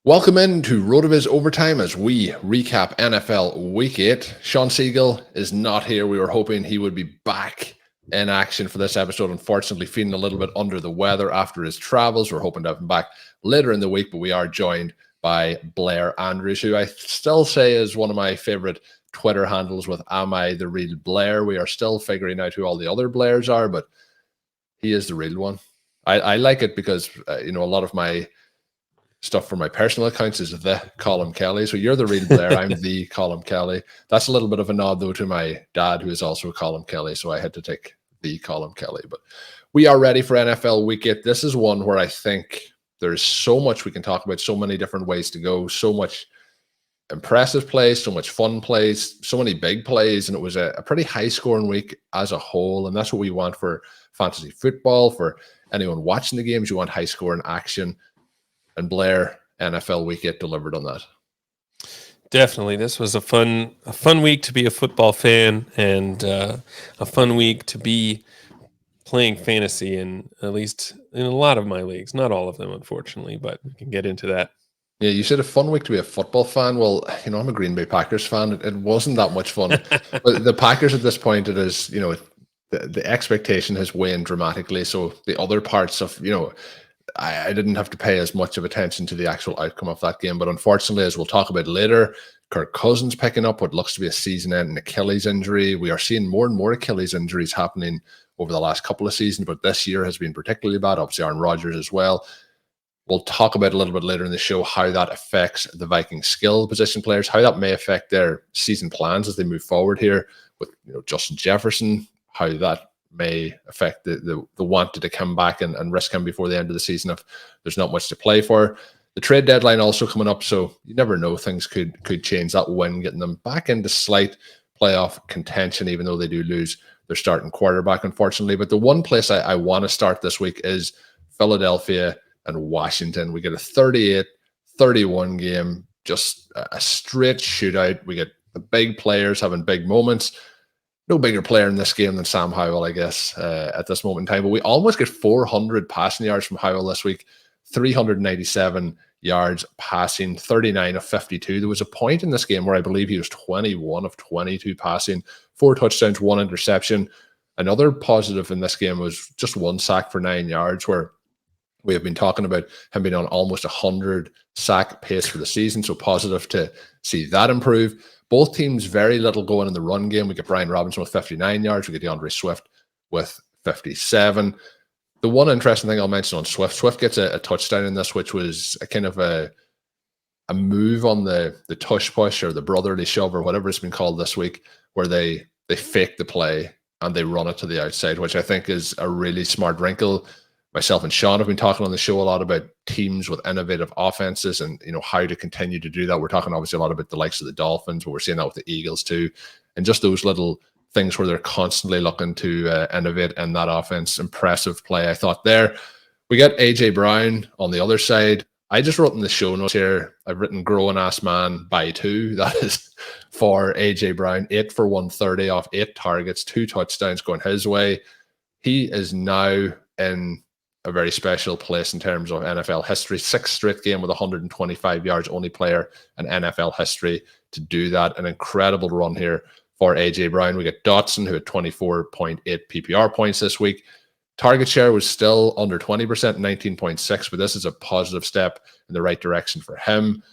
Welcome in to RotoViz Overtime as we recap NFL Week 8. Sean Siegel is not here. We were hoping he would be back in action for this episode. Unfortunately, feeling a little bit under the weather after his travels. We're hoping to have him back later in the week, but we are joined by Blair Andrews, who I still say is one of my favorite Twitter handles with Am I the Real Blair? We are still figuring out who all the other Blairs are, but he is the real one. I like it because, a lot of my stuff for my personal accounts is the Colm Kelly. So you're the real Blair. I'm the Colm Kelly. That's a little bit of a nod, though, to my dad, who is also Colm Kelly. So I had to take the Colm Kelly. But we are ready for NFL Week 8. This is one where I think there's so much we can talk about, so many different ways to go, so much impressive plays, so much fun plays, so many big plays. And it was a pretty high-scoring week as a whole. And that's what we want for fantasy football. For anyone watching the games, you want high-scoring action. And Blair, NFL Week 8 delivered on that. Definitely. This was a fun week to be a football fan and a fun week to be playing fantasy, and at least in a lot of my leagues. Not all of them, unfortunately, but we can get into that. Yeah, you said a fun week to be a football fan. Well, I'm a Green Bay Packers fan. It wasn't that much fun. But the Packers at this point, it is, the expectation has waned dramatically. So the other parts of, I didn't have to pay as much of attention to the actual outcome of that game. But unfortunately, as we'll talk about later, Kirk Cousins picking up what looks to be a season-ending Achilles injury. We are seeing more and more Achilles injuries happening over the last couple of seasons, but this year has been particularly bad. Obviously, Aaron Rodgers as well. We'll talk about a little bit later in the show how that affects the Vikings skill position players, how that may affect their season plans as they move forward here with Justin Jefferson, how that may affect the wanted to come back and risk him before the end of the season if there's not much to play for. The trade deadline also coming up, so you never know, things could change. That win getting them back into slight playoff contention, even though they do lose their starting quarterback, unfortunately. But the one place I want to start this week is Philadelphia and Washington. We get a 38-31 game, just a straight shootout. We get the big players having big moments. No bigger player in this game than Sam Howell, I guess, at this moment in time. But we almost get 400 passing yards from Howell this week, 397 yards passing, 39 of 52. There was a point in this game where I believe he was 21 of 22 passing, 4 touchdowns, 1 interception. Another positive in this game was just 1 sack for 9 yards, where we have been talking about him being on almost 100 sack pace for the season. So positive to see that improve. Both teams, very little going in the run game. We get Brian Robinson with 59 yards. We get DeAndre Swift with 57. The one interesting thing I'll mention on Swift, Swift gets a touchdown in this, which was a kind of a move on the tush push or the brotherly shove or whatever it's been called this week, where they fake the play and they run it to the outside, which I think is a really smart wrinkle. Myself and Sean have been talking on the show a lot about teams with innovative offenses and, how to continue to do that. We're talking obviously a lot about the likes of the Dolphins, but we're seeing that with the Eagles too. And just those little things where they're constantly looking to innovate in that offense. Impressive play, I thought there. We got A.J. Brown on the other side. I just wrote in the show notes here, I've written grown ass man by 2. That is for A.J. Brown, 8 for 130 off 8 targets, 2 touchdowns going his way. He is now in a very special place in terms of NFL history. 6th straight game with 125 yards, only player in NFL history to do that. An incredible run here for A.J. Brown. We get Dotson, who had 24.8 PPR points this week. Target share was still under 20%, 19.6, but this is a positive step in the right direction for him.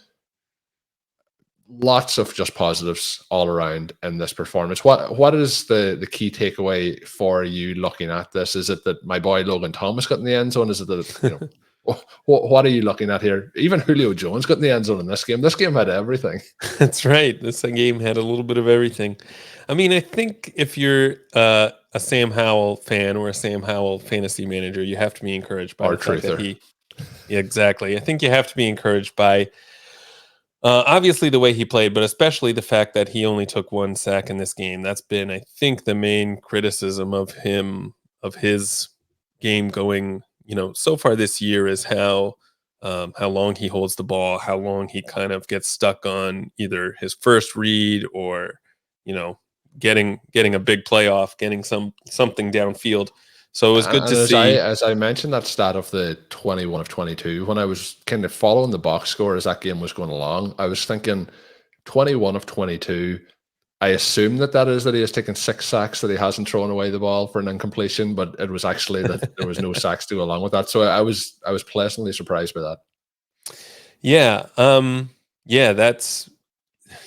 Lots of just positives all around in this performance. What is the key takeaway for you looking at this? Is it that my boy Logan Thomas got in the end zone? Is it that, what are you looking at here? Even Julio Jones got in the end zone in this game. This game had everything. That's right. This game had a little bit of everything. I mean, I think if you're a Sam Howell fan or a Sam Howell fantasy manager, you have to be encouraged by the fact that exactly. I think you have to be encouraged by obviously the way he played, but especially the fact that he only took 1 sack in this game. That's been, I think, the main criticism of him, of his game going, so far this year, is how long he holds the ball, how long he kind of gets stuck on either his first read or, getting a big play off, getting something downfield. So it was good And to see. as I mentioned that stat of the 21 of 22, when I was kind of following the box score as that game was going along, I was thinking 21 of 22. I assume that is that he has taken 6 sacks, that he hasn't thrown away the ball for an incompletion, but it was actually that there was no sacks to go along with that. So I was pleasantly surprised by that. Yeah. Yeah, that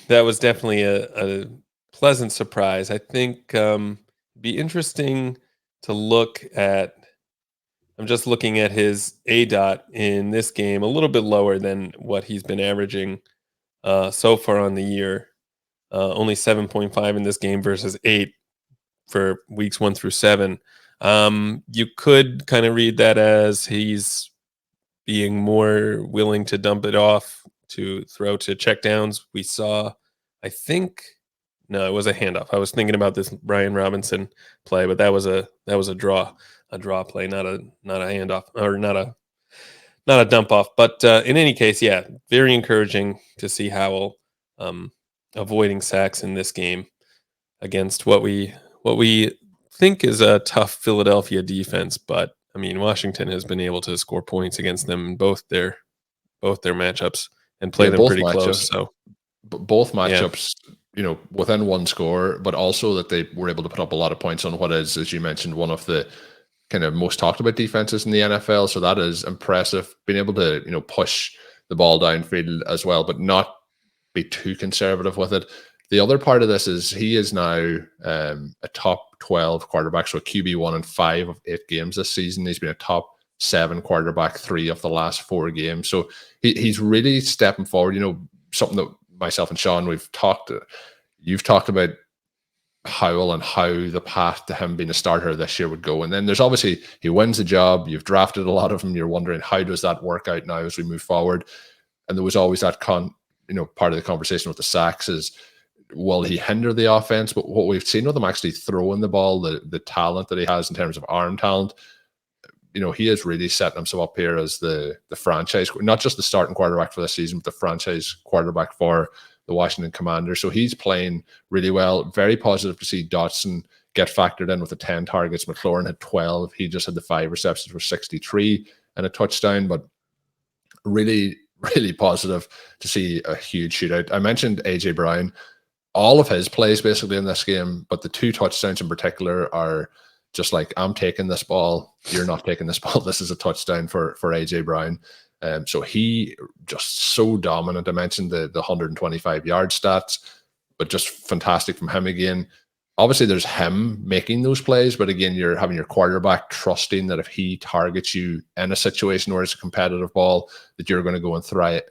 was definitely a pleasant surprise. I think be interesting to look at. I'm just looking at his ADOT in this game, a little bit lower than what he's been averaging so far on the year. Only 7.5 in this game versus 8 for weeks 1 through 7. You could kind of read that as he's being more willing to dump it off to throw to checkdowns. We saw, I think, no, it was a handoff. I was thinking about this Brian Robinson play, but that was a draw play, not a handoff, or not a dump off. But in any case, yeah, very encouraging to see Howell avoiding sacks in this game against what we think is a tough Philadelphia defense. But I mean, Washington has been able to score points against them in both their matchups and play them pretty close. So both matchups, within one score, but also that they were able to put up a lot of points on what is, as you mentioned, one of the kind of most talked about defenses in the NFL. So that is impressive. Being able to, push the ball downfield as well, but not be too conservative with it. The other part of this is he is now a top 12 quarterback, so a QB1 in 5 of 8 games this season. He's been a top 7 quarterback 3 of the last 4 games. So he's really stepping forward. Something that myself and Sean, you've talked about Howell and how the path to him being a starter this year would go. And then there's obviously, he wins the job. You've drafted a lot of them. You're wondering, how does that work out now as we move forward? And there was always that part of the conversation with the sacks is, will he hinder the offense? But what we've seen with him actually throwing the ball, the talent that he has in terms of arm talent, he is really setting himself up here as the franchise, not just the starting quarterback for this season, but the franchise quarterback for the Washington Commanders. So he's playing really well. Very positive to see Dotson get factored in with the 10 targets. McLaurin had 12. He just had the 5 receptions for 63 and a touchdown, but really, really positive to see a huge shootout. I mentioned AJ Brown. All of his plays basically in this game, but the 2 touchdowns in particular are just like, I'm taking this ball, you're not taking this ball. This is a touchdown for AJ Brown. So he just so dominant. I mentioned the 125-yard stats, but just fantastic from him again. Obviously, there's him making those plays, but again, you're having your quarterback trusting that if he targets you in a situation where it's a competitive ball, that you're going to go and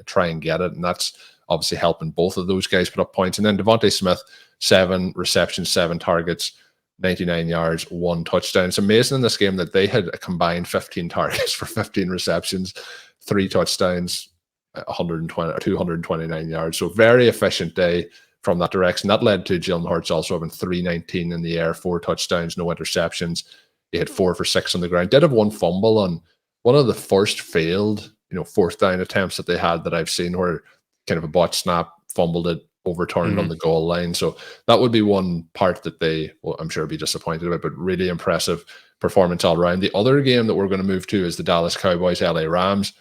try and get it. And that's obviously helping both of those guys put up points. And then DeVonta Smith, 7 receptions, 7 targets, 99 yards, 1 touchdown. It's amazing in this game that they had a combined 15 targets for 15 receptions, 3 touchdowns, 229 yards. So very efficient day from that direction. That led to Jalen Hurts also having 319 in the air, 4 touchdowns, no interceptions. He had 4 for 6 on the ground. Did have 1 fumble on one of the first failed, 4th down attempts that they had that I've seen, where kind of a botch snap, fumbled it, overturned on the goal line. So that would be one part that they, I'm sure, be disappointed about, but really impressive performance all around. The other game that we're going to move to is the Dallas Cowboys, LA Rams.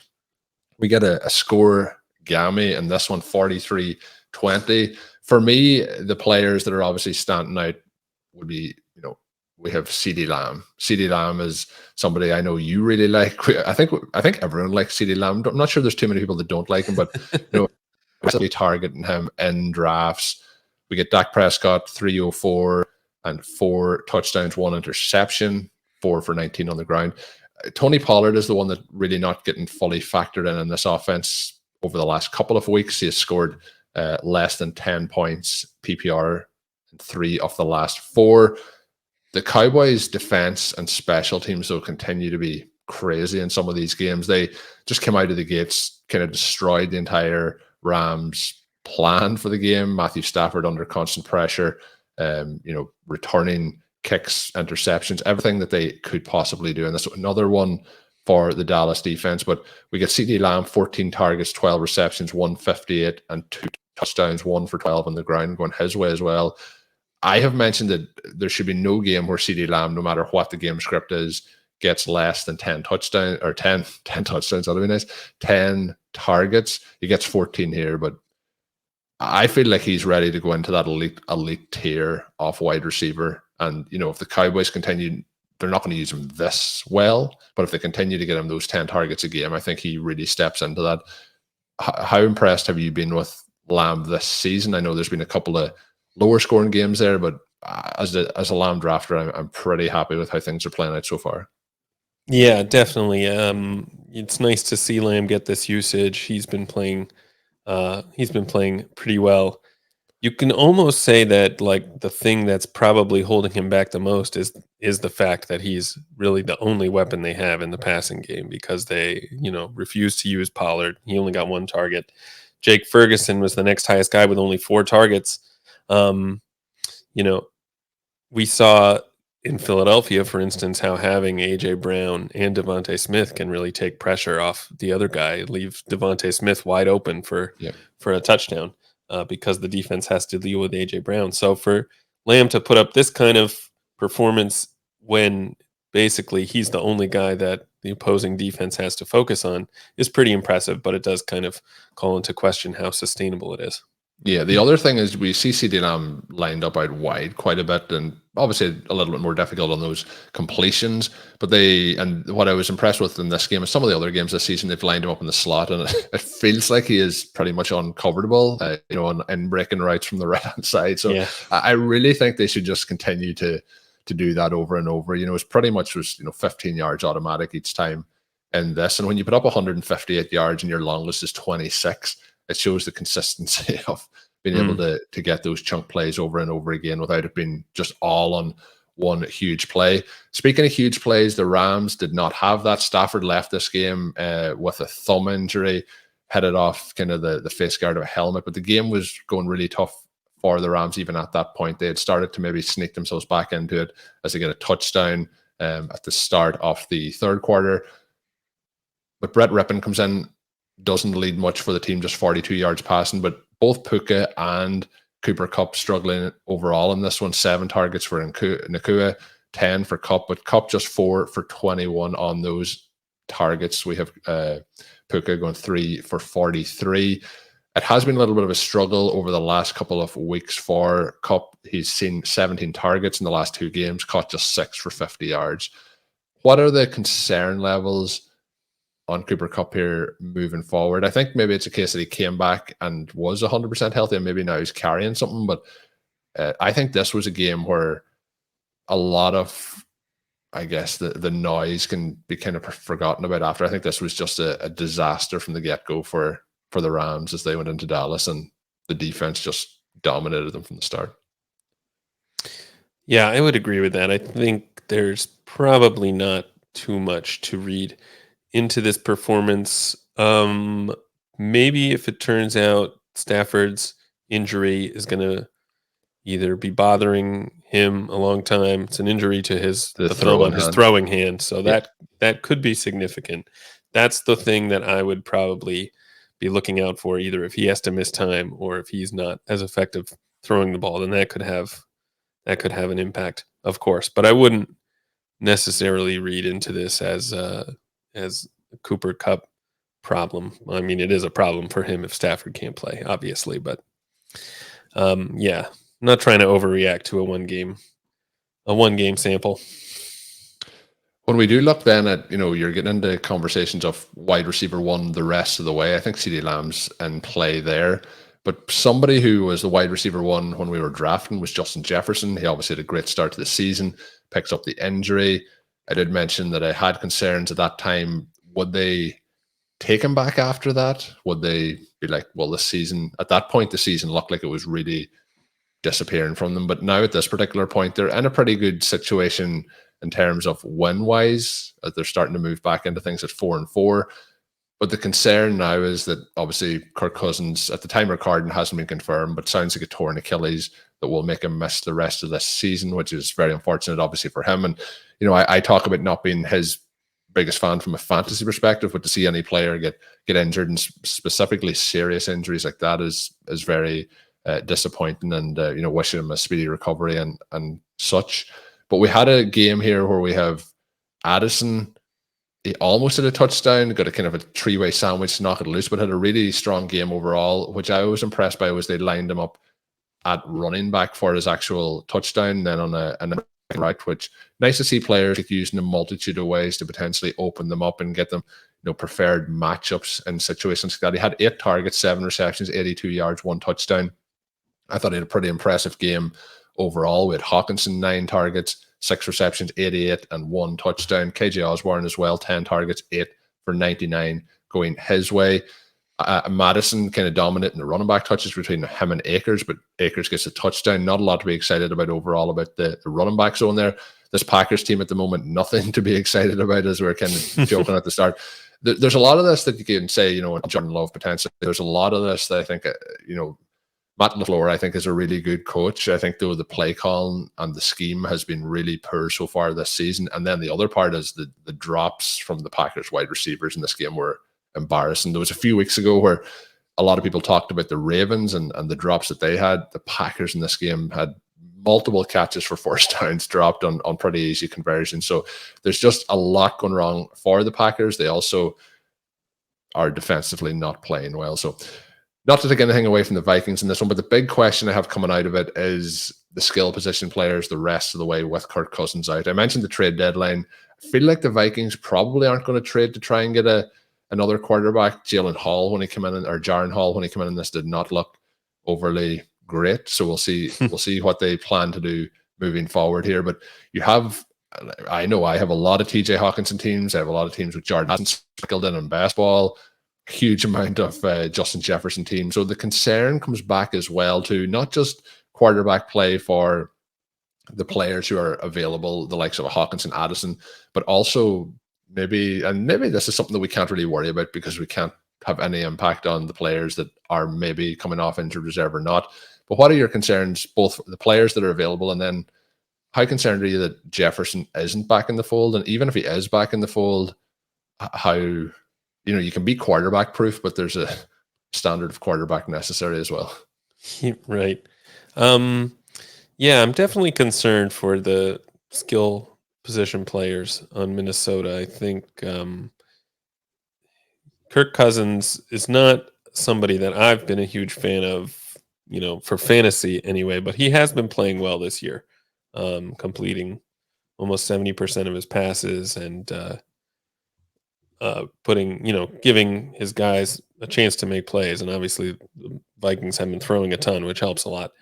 We get a score gammy in this one, 43-20. For me, the players that are obviously standing out would be, we have CeeDee Lamb. CeeDee Lamb is somebody I know you really like. I think everyone likes CeeDee Lamb. I'm not sure there's too many people that don't like him, but we're targeting him in drafts. We get Dak Prescott, 304 and 4 touchdowns, 1 interception, 4 for 19 on the ground. Tony Pollard is the one that really not getting fully factored in this offense over the last couple of weeks. He has scored less than 10 points PPR in 3 of the last 4. The Cowboys' defense and special teams will continue to be crazy in some of these games. They just came out of the gates, kind of destroyed the entire Rams plan for the game. Matthew Stafford under constant pressure, returning kicks, interceptions, everything that they could possibly do. And this is another one for the Dallas defense. But we get CeeDee Lamb, 14 targets, 12 receptions, 158 and 2 touchdowns, 1 for 12 on the ground, going his way as well. I have mentioned that there should be no game where CeeDee Lamb, no matter what the game script is, gets less than 10 touchdowns or 10 touchdowns. That'd be nice. 10 targets. He gets 14 here, but I feel like he's ready to go into that elite tier of wide receiver. And, if the Cowboys continue, they're not going to use him this well, but if they continue to get him those 10 targets a game, I think he really steps into that. How impressed have you been with Lamb this season? I know there's been a couple of lower scoring games there, but as a Lamb drafter, I'm pretty happy with how things are playing out so far. Yeah, definitely. It's nice to see Lamb get this usage. He's been playing pretty well. You can almost say that like the thing that's probably holding him back the most is the fact that he's really the only weapon they have in the passing game, because they, refuse to use Pollard. He only got 1 target. Jake Ferguson was the next highest guy with only 4 targets. We saw in Philadelphia, for instance, how having A.J. Brown and DeVonta Smith can really take pressure off the other guy, leave DeVonta Smith wide open for a touchdown, because the defense has to deal with A.J. Brown. So for Lamb to put up this kind of performance when basically he's the only guy that the opposing defense has to focus on is pretty impressive, but it does kind of call into question how sustainable it is. Yeah, the other thing is we see CeeDee Lamb lined up out wide quite a bit, and obviously a little bit more difficult on those completions. But what I was impressed with in this game is some of the other games this season, they've lined him up in the slot, and it feels like he is pretty much uncoverable, and breaking routes from the right-hand side. So yeah. I really think they should just continue to do that over and over. It's pretty much 15 yards automatic each time in this. And when you put up 158 yards and your longest is 26, it shows the consistency of being able to get those chunk plays over and over again without it being just all on one huge play. Speaking of huge plays, the Rams did not have that. Stafford left this game with a thumb injury, headed off kind of the face guard of a helmet, but the game was going really tough for the Rams even at that point. They had started to maybe sneak themselves back into it as they get a touchdown at the start of the third quarter. But Brett Rippon comes in, doesn't lead much for the team, just 42 yards passing, but both Puka and Cooper Kupp struggling overall in this one. 7 targets for Nacua, 10 for Kupp, but Kupp just 4 for 21 on those targets. We have Puka going 3 for 43. It has been a little bit of a struggle over the last couple of weeks for Kupp. He's seen 17 targets in the last 2 games, caught just 6 for 50 yards. What are the concern levels on Cooper Kupp here moving forward? I think maybe it's a case that he came back and was 100% healthy, and maybe now he's carrying something. But I think this was a game where a lot of, I guess, the noise can be kind of forgotten about after. I think this was just a disaster from the get-go for the Rams as they went into Dallas, and the defense just dominated them from the start. Yeah, I would agree with that. I think there's probably not too much to read into this performance. Maybe if it turns out Stafford's injury is going to either be bothering him a long time. It's an injury to his throwing hand, so that could be significant. That's the thing that I would probably be looking out for, either if he has to miss time or if he's not as effective throwing the ball. Then that could have an impact, of course. But I wouldn't necessarily read into this as a Cooper Kupp problem. I mean, it is a problem for him if Stafford can't play, obviously, but I'm not trying to overreact to a one game sample. When we do look then at, you're getting into conversations of wide receiver 1 the rest of the way. I think CeeDee Lamb's in play there. But somebody who was the wide receiver 1 when we were drafting was Justin Jefferson. He obviously had a great start to the season, picks up the injury. I did mention that I had concerns at that time. Would they take him back after that? Would they be like, well, this season, at that point, the season looked like it was really disappearing from them. But now at this particular point, they're in a pretty good situation in terms of win-wise, as they're starting to move back into things at 4-4. But the concern now is that obviously Kirk Cousins, at the time recording, hasn't been confirmed, but sounds like a torn Achilles that will make him miss the rest of this season, which is very unfortunate, obviously, for him. And, I talk about not being his biggest fan from a fantasy perspective, but to see any player get injured, and specifically serious injuries like that is very disappointing, and wishing him a speedy recovery and such. But we had a game here where we have Addison. He almost had a touchdown, got a kind of a three-way sandwich to knock it loose, but had a really strong game overall. Which I was impressed by was they lined him up at running back for his actual touchdown, then on a right, which nice to see players using a multitude of ways to potentially open them up and get them preferred matchups in situations like that. He had 8 targets, 7 receptions, 82 yards, 1 touchdown. I thought he had a pretty impressive game overall. We had Hockenson 9 targets, 6 receptions, 88, and 1 touchdown. KJ Osborne as well, 10 targets, 8 for 99 going his way. Madison kind of dominating the running back touches between him and Akers, but Akers gets a touchdown. Not a lot to be excited about overall about the running back zone there. This Packers team at the moment, nothing to be excited about, as we were kind of joking at the start. There's a lot of this that you can say, Jordan Love potentially. There's a lot of this that I think, Matt LaFleur, I think, is a really good coach. I think, though, the play call and the scheme has been really poor so far this season. And then the other part is the drops from the Packers wide receivers in this game were embarrassing. There was a few weeks ago where a lot of people talked about the Ravens and the drops that they had. The Packers in this game had multiple catches for first downs dropped on pretty easy conversions. So there's just a lot going wrong for the Packers. They also are defensively not playing well. So not to take anything away from the Vikings in this one, but the big question I have coming out of it is the skill position players the rest of the way with Kirk Cousins out. I mentioned the trade deadline. I feel like the Vikings probably aren't going to trade to try and get another quarterback. Jalen Hall, when he came in, or Jahan Hall, when he came in this, did not look overly great. So we'll see. We'll see what they plan to do moving forward here. But I know I have a lot of TJ Hockenson teams. I have a lot of teams with Jordan Addison sprinkled in basketball. Huge amount of Justin Jefferson teams. So the concern comes back as well to not just quarterback play for the players who are available, the likes of a Hockenson, Addison, but also maybe this is something that we can't really worry about because we can't have any impact on the players that are maybe coming off injured reserve or not. But what are your concerns, both the players that are available, and then how concerned are you that Jefferson isn't back in the fold? And even if he is back in the fold, how, you can be quarterback proof, but there's a standard of quarterback necessary as well. Right. Yeah, I'm definitely concerned for the skill position players on Minnesota. I think Kirk Cousins is not somebody that I've been a huge fan of, for fantasy anyway, but he has been playing well this year, completing almost 70% of his passes and giving his guys a chance to make plays. And obviously the Vikings have been throwing a ton, which helps a lot.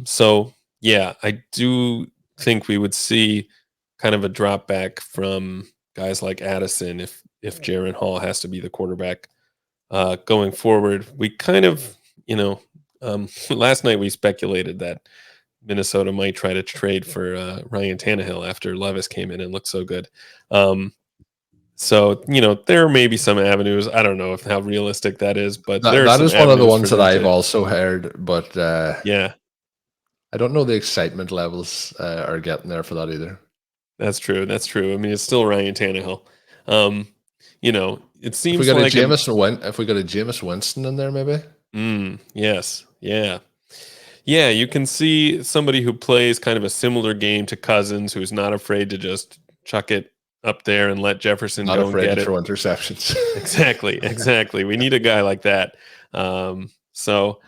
So yeah, I do think we would see kind of a drop back from guys like Addison if Jaron Hall has to be the quarterback going forward. We kind of, last night we speculated that Minnesota might try to trade for Ryan Tannehill after Levis came in and looked so good. So, there may be some avenues. I don't know how realistic that is, but that is one of the ones that I've also heard. But yeah, I don't know the excitement levels are getting there for that either. That's true. I mean, it's still Ryan Tannehill. It seems if we got like a Jameis Winston in there, maybe. Yes, yeah. You can see somebody who plays kind of a similar game to Cousins, who's not afraid to just chuck it up there and let Jefferson not go afraid and get to throw interceptions. Exactly. We need a guy like that. So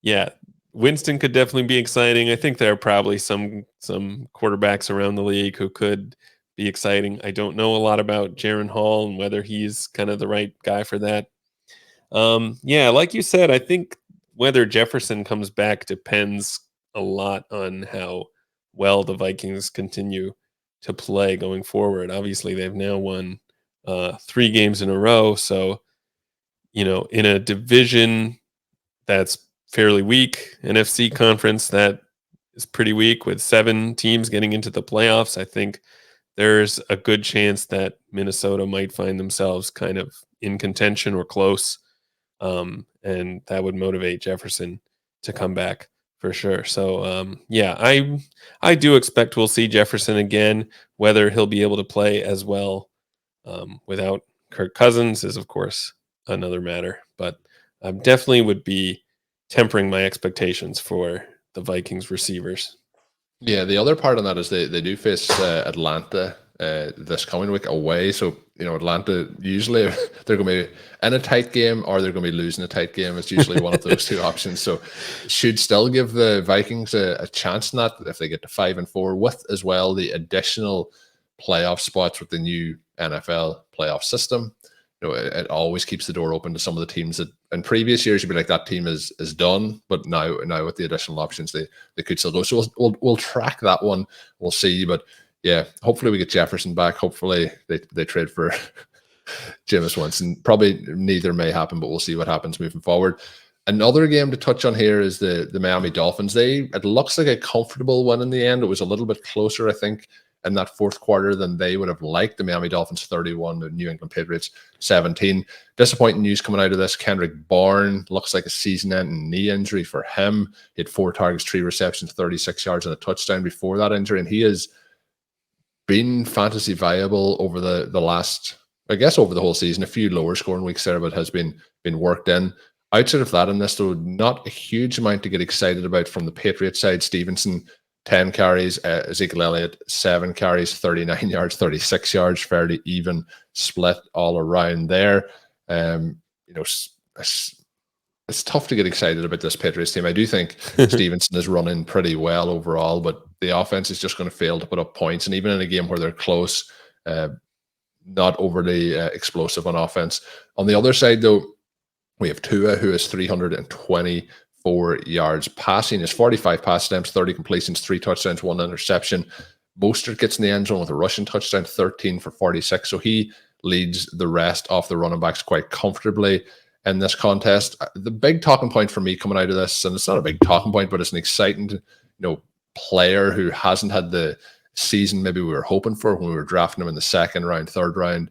yeah, Winston could definitely be exciting. I think there are probably some quarterbacks around the league who could be exciting. I don't know a lot about Jaron Hall and whether he's kind of the right guy for that. Like you said, I think whether Jefferson comes back depends a lot on how well the Vikings continue to play going forward. Obviously, they've now won 3 games in a row. So, in a division that's fairly weak, NFC conference that is pretty weak with 7 teams getting into the playoffs, I think there's a good chance that Minnesota might find themselves kind of in contention or close. And that would motivate Jefferson to come back for sure. So, I do expect we'll see Jefferson again. Whether he'll be able to play as well without Kirk Cousins is, of course, another matter. But definitely would be tempering my expectations for the Vikings receivers. Yeah, the other part on that is they do face Atlanta this coming week away. So, Atlanta, usually they're going to be in a tight game or they're going to be losing a tight game. It's usually one of those two options. So should still give the Vikings a chance in that if they get to 5-4 with as well the additional playoff spots with the new NFL playoff system. It always keeps the door open to some of the teams that in previous years you'd be like, that team is done, but now with the additional options they could still go. So we'll track that one. We'll see, but yeah, hopefully we get Jefferson back. Hopefully they trade for Jameis Winston. Probably neither may happen, but we'll see what happens moving forward. Another game to touch on here is the Miami Dolphins. It looks like a comfortable one in the end. It was a little bit closer, I think, in that fourth quarter than they would have liked. The Miami Dolphins 31, the New England Patriots 17. Disappointing news coming out of this. Kendrick Bourne looks like a season-ending knee injury for him. He had 4 targets, 3 receptions, 36 yards, and a touchdown before that injury, and he has been fantasy viable over the last, I guess, over the whole season. A few lower scoring weeks there, but has been worked in. Outside of that, in this, though, not a huge amount to get excited about from the Patriots side. Stevenson, 10 carries, Ezekiel Elliott, 7 carries, 39 yards, 36 yards, fairly even split all around there. It's tough to get excited about this Patriots team. I do think Stevenson is running pretty well overall, but the offense is just going to fail to put up points. And even in a game where they're close, not overly explosive on offense. On the other side, though, we have Tua, who is 324 yards passing. His 45 pass attempts, 30 completions, 3 touchdowns, 1 interception. Mostert gets in the end zone with a rushing touchdown, 13 for 46. So he leads the rest of the running backs quite comfortably in this contest. The big talking point for me coming out of this, and it's not a big talking point, but it's an exciting, player who hasn't had the season maybe we were hoping for when we were drafting him in the second round, third round,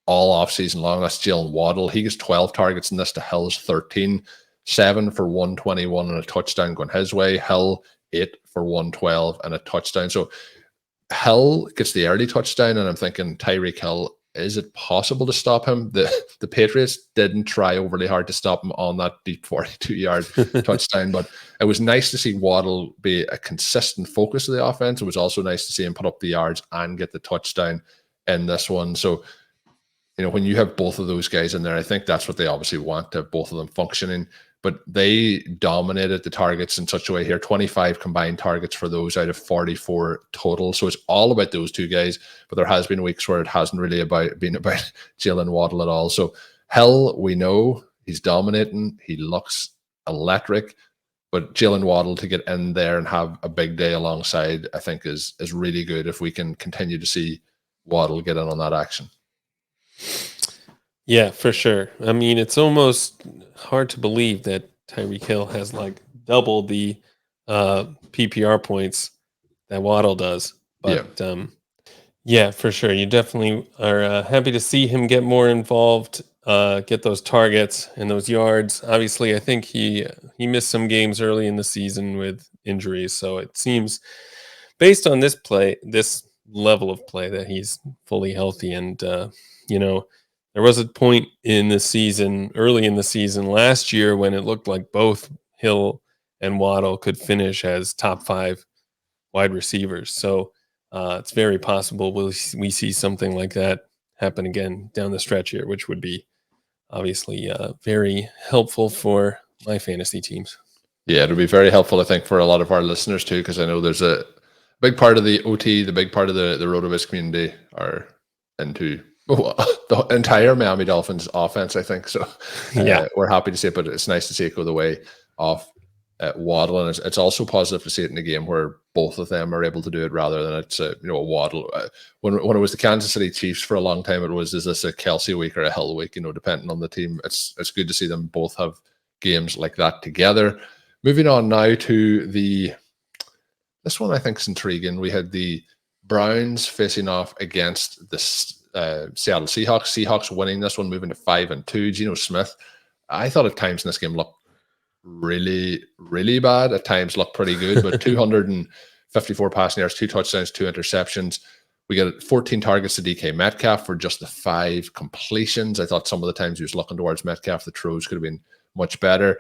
all off season long. That's Jalen Waddle. He gets 12 targets in this to Hill's 13, 7 for 121 and a touchdown going his way. Hill 8 for 112 and a touchdown. So Hill gets the early touchdown, and I'm thinking, Tyreek Hill, is it possible to stop him? The Patriots didn't try overly hard to stop him on that deep 42-yard touchdown, but it was nice to see Waddle be a consistent focus of the offense. It was also nice to see him put up the yards and get the touchdown in this one. So, when you have both of those guys in there, I think that's what they obviously want, to have both of them functioning. But they dominated the targets in such a way here, 25 combined targets for those out of 44 total. So it's all about those two guys, but there has been weeks where it hasn't really been about Jalen Waddle at all. So Hill, we know he's dominating. He looks electric, but Jalen Waddle to get in there and have a big day alongside, I think is really good if we can continue to see Waddle get in on that action. Yeah, for sure. I mean, it's almost hard to believe that Tyreek Hill has like double the PPR points that Waddle does. But yeah, for sure. You definitely are happy to see him get more involved, get those targets and those yards. Obviously, I think he missed some games early in the season with injuries. So it seems, based on this level of play, that he's fully healthy. And, there was a point in the season, early in the season last year, when it looked like both Hill and Waddle could finish as top 5 wide receivers. So it's very possible we see something like that happen again down the stretch here, which would be obviously very helpful for my fantasy teams. Yeah, it'll be very helpful, I think, for a lot of our listeners too, because I know there's a big part of the OT, the big part of the RotoViz community are into the entire Miami Dolphins offense, I think. So we're happy to see it, but it's nice to see it go the way of Waddle, and it's also positive to see it in a game where both of them are able to do it rather than it's a Waddle. When it was the Kansas City Chiefs for a long time, it was, is this a Kelsey week or a Hill week? Depending on the team. It's good to see them both have games like that together. Moving on now to this one, I think is intriguing. We had the Browns facing off against the Seattle Seahawks. Seahawks winning this one, moving to 5-2. Geno Smith, I thought at times in this game looked really, really bad. At times looked pretty good, but 254 passing yards, 2 touchdowns, 2 interceptions. We got 14 targets to DK Metcalf for just the 5 completions. I thought some of the times he was looking towards Metcalf, the throws could have been much better.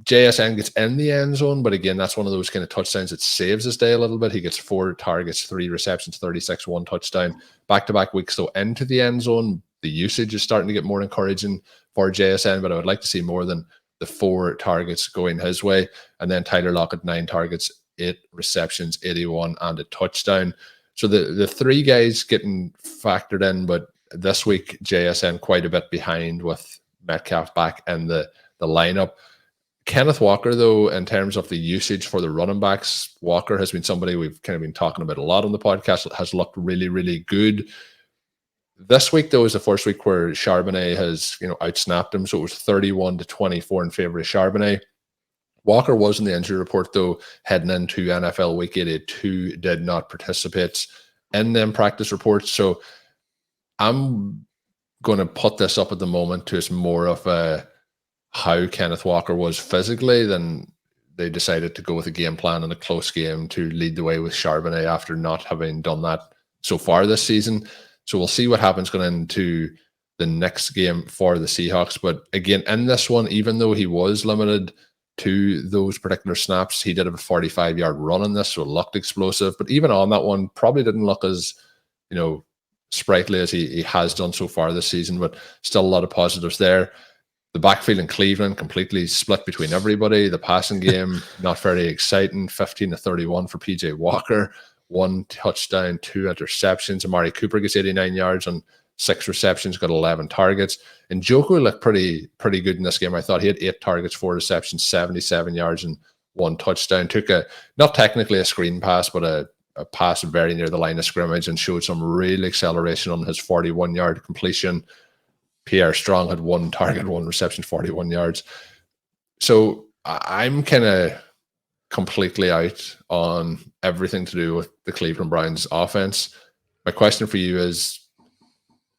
JSN gets in the end zone, but again, that's one of those kind of touchdowns that saves his day a little bit. He gets 4 targets, 3 receptions, 36, 1 touchdown, back-to-back weeks. So into the end zone, the usage is starting to get more encouraging for JSN, but I would like to see more than the 4 targets going his way. And then Tyler Lockett, 9 targets, 8 receptions, 81, and a touchdown. So the 3 guys getting factored in, but this week, JSN quite a bit behind with Metcalf back in the lineup. Kenneth Walker, though, in terms of the usage for the running backs, Walker has been somebody we've kind of been talking about a lot on the podcast, has looked really, really good. This week, though, is the first week where Charbonnet has, outsnapped him. So it was 31-24 in favor of Charbonnet. Walker was in the injury report, though, heading into NFL Week 82, did not participate in them practice reports. So I'm going to put this up at the moment to as more of a how Kenneth Walker was physically, then they decided to go with a game plan and a close game to lead the way with Charbonnet after not having done that so far this season. So we'll see what happens going into the next game for the Seahawks. But again, in this one, even though he was limited to those particular snaps, he did have a 45-yard run in this, so it looked explosive. But even on that one, probably didn't look as, sprightly as he has done so far this season, but still a lot of positives there. The backfield in Cleveland completely split between everybody. The passing game, not very exciting. 15-31 for PJ Walker. 1 touchdown, 2 interceptions. Amari Cooper gets 89 yards on 6 receptions, got 11 targets. And Njoku looked pretty good in this game. I thought he had 8 targets, 4 receptions, 77 yards, and 1 touchdown. Took not technically a screen pass, but a pass very near the line of scrimmage and showed some real acceleration on his 41-yard completion. Pierre Strong had 1 target, 1 reception, 41 yards. So I'm kind of completely out on everything to do with the Cleveland Browns offense. My question for you is,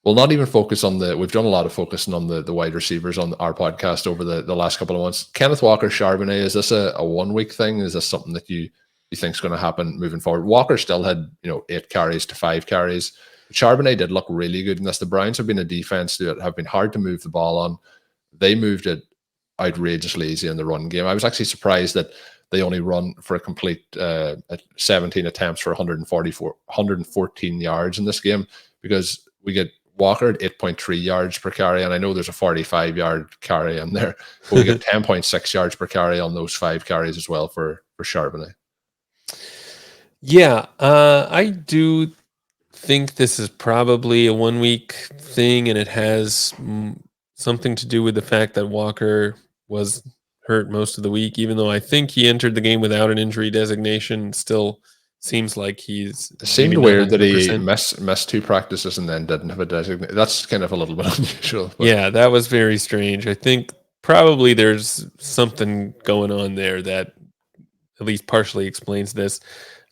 we'll not even focus on we've done a lot of focusing on the wide receivers on our podcast over the last couple of months. Kenneth Walker, Charbonnet, is this a 1-week thing? Is this something that you think is going to happen moving forward? Walker still had 8 carries to 5 carries. Charbonnet did look really good in this. The Browns have been a defense that have been hard to move the ball on. They moved it outrageously easy in the run game. I was actually surprised that they only run for a complete 17 attempts for 114 yards in this game, because we get Walker at 8.3 yards per carry, and I know there's a 45-yard carry in there, but we get 10.6 yards per carry on those 5 carries as well for Charbonnet. Yeah, I do think this is probably a 1-week thing, and it has something to do with the fact that Walker was hurt most of the week, even though I think he entered the game without an injury designation. Still seems like he's... It seemed weird that he missed 2 practices and then didn't have a designation. That's kind of a little bit unusual. But. Yeah, that was very strange. I think probably there's something going on there that at least partially explains this.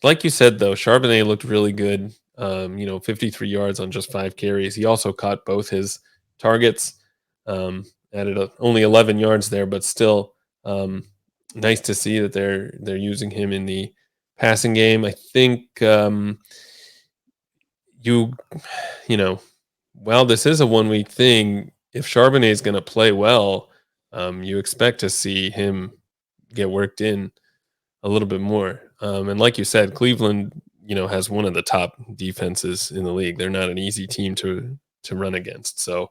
Like you said, though, Charbonnet looked really good. 53 yards on just 5 carries. He also caught both his targets, added only 11 yards there, but still nice to see that they're using him in the passing game. I think while this is a 1-week thing, if Charbonnet is going to play well, you expect to see him get worked in a little bit more. And like you said, Cleveland, has one of the top defenses in the league. They're not an easy team to run against. So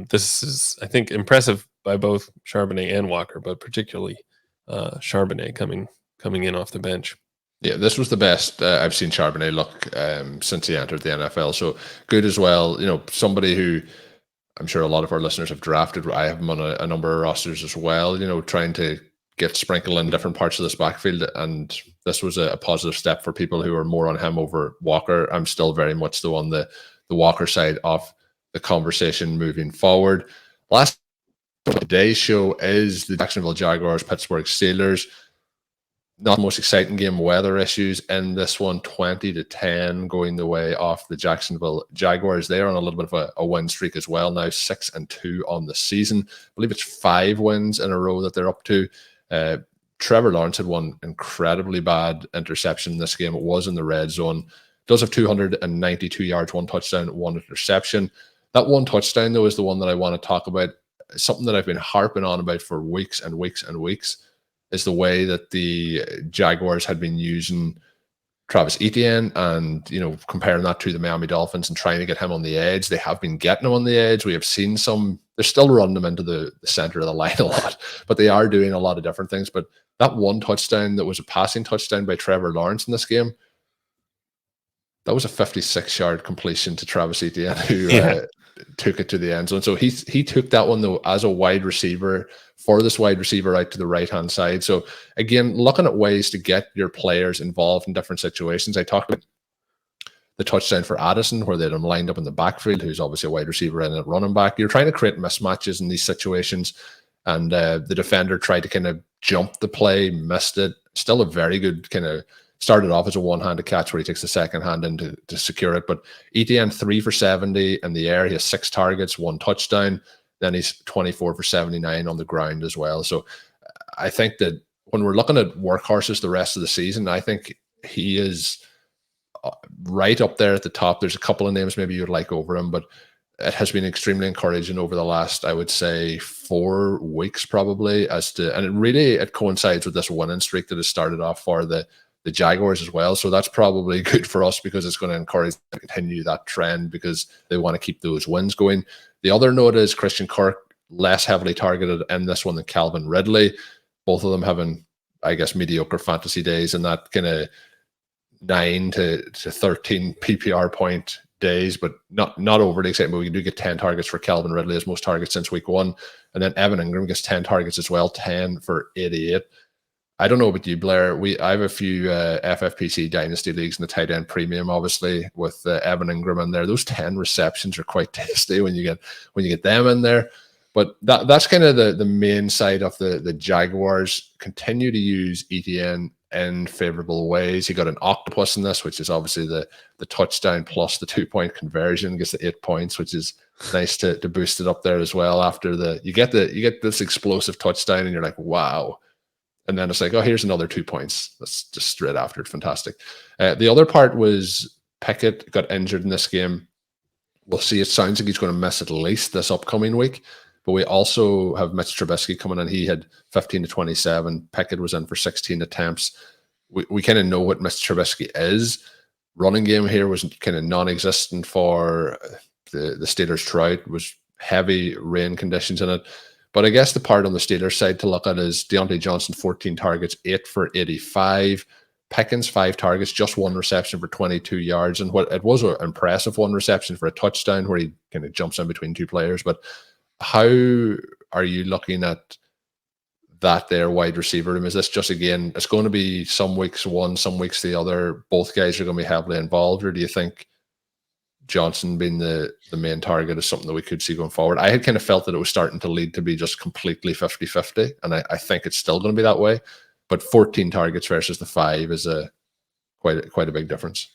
this is, I think, impressive by both Charbonnet and Walker, but particularly Charbonnet coming in off the bench. Yeah, this was the best I've seen Charbonnet look since he entered the NFL. So good as well. Somebody who I'm sure a lot of our listeners have drafted. I have him on a number of rosters as well, trying to get sprinkled in different parts of this backfield. And this was a positive step for people who are more on him over Walker. I'm still very much on the Walker side of the conversation moving forward. Last today's show is the Jacksonville Jaguars, Pittsburgh Steelers. Not the most exciting game. Weather issues in this one, 20-10 going the way of the Jacksonville Jaguars. They are on a little bit of a win streak as well now, 6-2 on the season. I believe it's 5 wins in a row that they're up to. Trevor Lawrence had one incredibly bad interception in this game. It was in the red zone. Does have 292 yards, 1 touchdown, 1 interception. That 1 touchdown, though, is the one that I want to talk about. something that I've been harping on about for weeks and weeks and weeks is the way that the Jaguars had been using Travis Etienne and, comparing that to the Miami Dolphins and trying to get him on the edge. They have been getting him on the edge. We have seen they're still running him into the center of the line a lot, but they are doing a lot of different things. But that one touchdown that was a passing touchdown by Trevor Lawrence in this game, that was a 56-yard completion to Travis Etienne, who took it to the end zone. So he took that one, though, as a wide receiver, for this wide receiver out to the right-hand side. So, again, looking at ways to get your players involved in different situations. I talked about the touchdown for Addison, where they had him lined up in the backfield, who's obviously a wide receiver and a running back. You're trying to create mismatches in these situations, and the defender tried to kind of jump the play, missed it. Still a very good kind of started off as a one-handed catch where he takes the second hand in to secure it. But Etienne 3 for 70 in the air. He has 6 targets, 1 touchdown. Then he's 24 for 79 on the ground as well. So I think that when we're looking at workhorses the rest of the season, I think he is right up there at the top. There's a couple of names maybe you'd like over him, but it has been extremely encouraging over the last, I would say, 4 weeks probably, and it coincides with this winning streak that has started off for the Jaguars as well. So that's probably good for us because it's going to encourage them to continue that trend because they want to keep those wins going. The other note is Christian Kirk, less heavily targeted in this one than Calvin Ridley. Both of them having, I guess, mediocre fantasy days and that kind of 9 to 13 PPR point days, but not overly exciting. But we do get 10 targets for Calvin Ridley, as most targets since week 1. And then Evan Ingram gets 10 targets as well, 10 for 88. I don't know about you, Blair. I have a few FFPC dynasty leagues in the tight end premium, obviously, with Evan Ingram in there. Those 10 receptions are quite tasty when you get them in there. But that's kind of the main side of the Jaguars. Continue to use Etienne in favorable ways. He got an octopus in this, which is obviously the touchdown plus the 2-point conversion, gets the 8 points, which is nice to boost it up there as well. After you get this explosive touchdown, and you're like, wow. And then it's like, oh, here's another 2 points. That's just straight after it. Fantastic. The other part was Pickett got injured in this game. We'll see. It sounds like he's going to miss at least this upcoming week. But we also have Mitch Trubisky coming in. He had 15 to 27. Pickett was in for 16 attempts. We kind of know what Mitch Trubisky is. Running game here was kind of non-existent for the Steelers throughout. It was heavy rain conditions in it. But I guess the part on the Steelers side to look at is Deontay Johnson, 14 targets, 8 for 85. Pickens, 5 targets, just 1 reception for 22 yards. And it was an impressive 1 reception for a touchdown where he kind of jumps in between 2 players. But how are you looking at that there wide receiver room? Is this just, again, it's going to be some weeks one, some weeks the other, both guys are going to be heavily involved? Or do you think Johnson being the main target is something that we could see going forward? I had kind of felt that it was starting to lead to be just completely 50-50, and I think it's still going to be that way. But 14 targets versus the 5 is quite a big difference.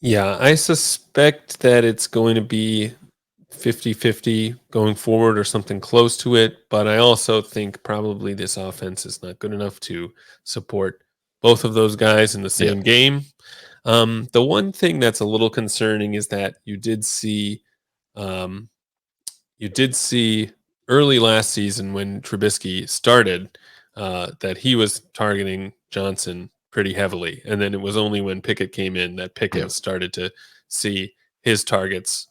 Yeah, I suspect that it's going to be 50-50 going forward or something close to it, but I also think probably this offense is not good enough to support both of those guys in the same game. The one thing that's a little concerning is that you did see early last season when Trubisky started that he was targeting Johnson pretty heavily, and then it was only when Pickett came in that Pickett started to see his targets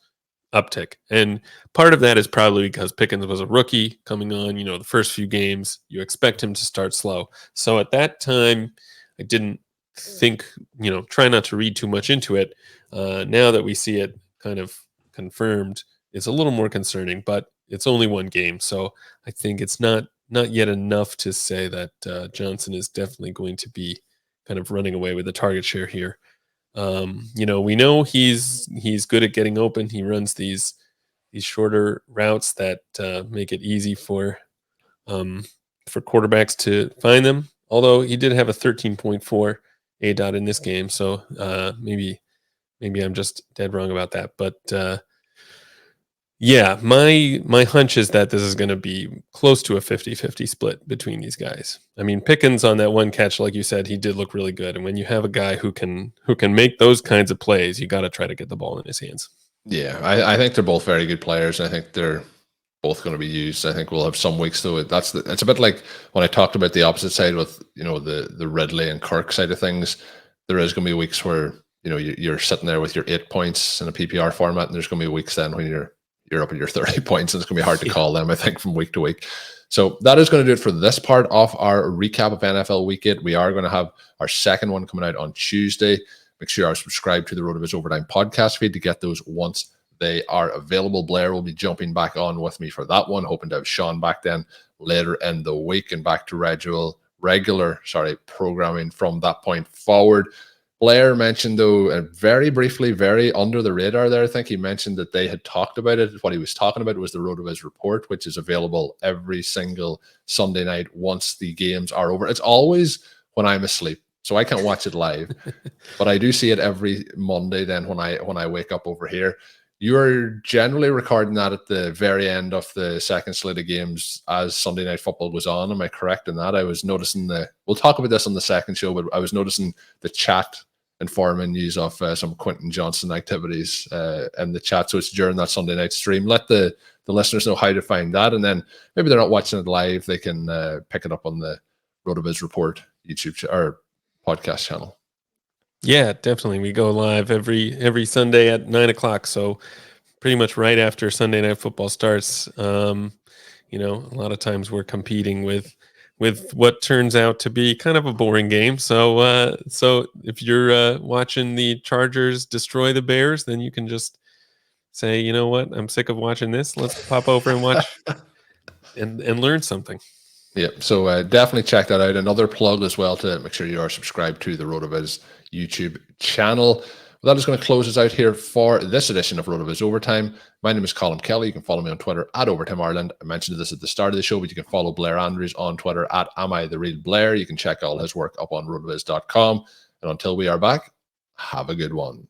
uptick. And part of that is probably because Pickens was a rookie coming on. The first few games you expect him to start slow. So at that time, I didn't think, try not to read too much into it. Now that we see it kind of confirmed, it's a little more concerning, but it's only 1 game. So I think it's not yet enough to say that Johnson is definitely going to be kind of running away with the target share here. We know he's good at getting open. He runs these shorter routes that make it easy for quarterbacks to find them. Although he did have a 13.4 ADOT in this game, so maybe I'm just dead wrong about that. But yeah, my hunch is that this is going to be close to a 50-50 split between these guys. I mean, Pickens on that 1 catch, like you said, he did look really good. And when you have a guy who can make those kinds of plays, you got to try to get the ball in his hands. Yeah, I think they're both very good players. I think they're both going to be used. I think we'll have some weeks though. It's a bit like when I talked about the opposite side with the Ridley and Kirk side of things. There is going to be weeks where you're sitting there with your 8 points in a PPR format, and there's going to be weeks then when you're up at your 30 points, and it's going to be hard to call them, I think, from week to week. So that is going to do it for this part of our recap of NFL Week 8. We are going to have our second one coming out on Tuesday. Make sure you are subscribed to the RotoViz Overtime podcast feed to get those once they are available. Blair will be jumping back on with me for that one, hoping to have Sean back then later in the week and back to regular programming from that point forward. Blair mentioned, though, very briefly, very under the radar there, I think he mentioned that they had talked about it. What he was talking about was the RotoViz report, which is available every single Sunday night once the games are over. It's always when I'm asleep, so I can't watch it live, but I do see it every Monday then when I wake up over here. You're generally recording that at the very end of the second slate of games as Sunday Night Football was on. Am I correct in that? I was noticing we'll talk about this on the second show, but I was noticing the chat informing news of some Quentin Johnson activities in the chat. So it's during that Sunday night stream. Let the listeners know how to find that. And then maybe they're not watching it live. They can pick it up on the RotoViz Report YouTube or podcast channel. Yeah, definitely. We go live every Sunday at 9:00. So pretty much right after Sunday Night Football starts. A lot of times we're competing with what turns out to be kind of a boring game. So if you're watching the Chargers destroy the Bears, then you can just say, you know what, I'm sick of watching this. Let's pop over and watch and learn something. Yeah, so definitely check that out. Another plug as well to make sure you are subscribed to the RotoViz YouTube channel. Well, that is going to close us out here for this edition of RotoViz Overtime. My name is Colm Kelly. You can follow me on Twitter at Overtime Ireland. I mentioned this at the start of the show, but you can follow Blair Andrews on Twitter at AmITheRealBlair. You can check all his work up on rotoviz.com. And until we are back, have a good one.